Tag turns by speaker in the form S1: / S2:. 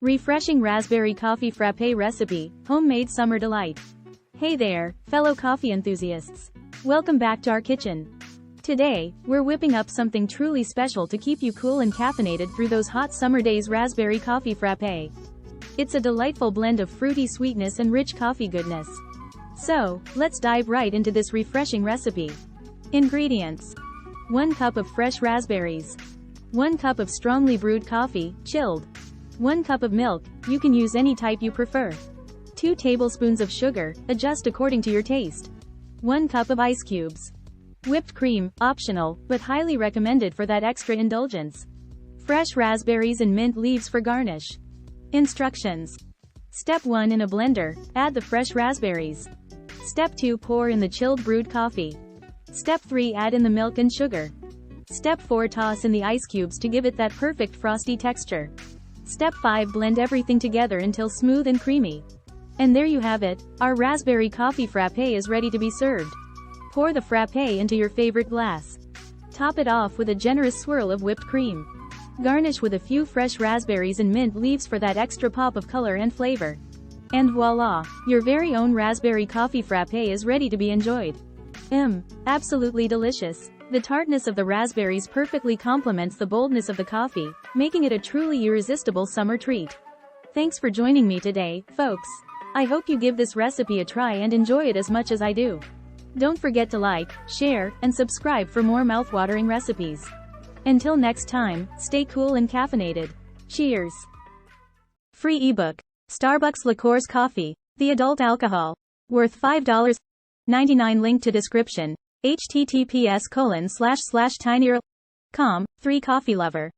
S1: Refreshing Raspberry Coffee Frappe recipe, homemade summer delight. Hey there, fellow coffee enthusiasts. Welcome back to our kitchen. Today, we're whipping up something truly special to keep you cool and caffeinated through those hot summer days. Raspberry Coffee Frappe. It's a delightful blend of fruity sweetness and rich coffee goodness. So, let's dive right into this refreshing recipe. Ingredients: 1 cup of fresh raspberries, 1 cup of strongly brewed coffee, chilled, 1 cup of milk, you can use any type you prefer, 2 tablespoons of sugar, adjust according to your taste, 1 cup of ice cubes. Whipped cream, optional, but highly recommended for that extra indulgence. Fresh raspberries and mint leaves for garnish. Instructions. Step 1: in a blender, add the fresh raspberries. Step 2: pour in the chilled brewed coffee. Step 3: add in the milk and sugar. Step 4: toss in the ice cubes to give it that perfect frosty texture. Step 5: blend everything together until smooth and creamy. And there you have it, our Raspberry Coffee Frappe is ready to be served. Pour the frappe into your favorite glass. Top it off with a generous swirl of whipped cream. Garnish with a few fresh raspberries and mint leaves for that extra pop of color and flavor. And voila, your very own Raspberry Coffee Frappe is ready to be enjoyed. Absolutely delicious. The tartness of the raspberries perfectly complements the boldness of the coffee, making it a truly irresistible summer treat. Thanks for joining me today, folks. I hope you give this recipe a try and enjoy it as much as I do. Don't forget to like, share, and subscribe for more mouthwatering recipes. Until next time, stay cool and caffeinated. Cheers! Free ebook. Starbucks Liqueurs Coffee, the adult alcohol. Worth $5.99. Link to description. https://tinyurl.com. 3 Coffee Lover.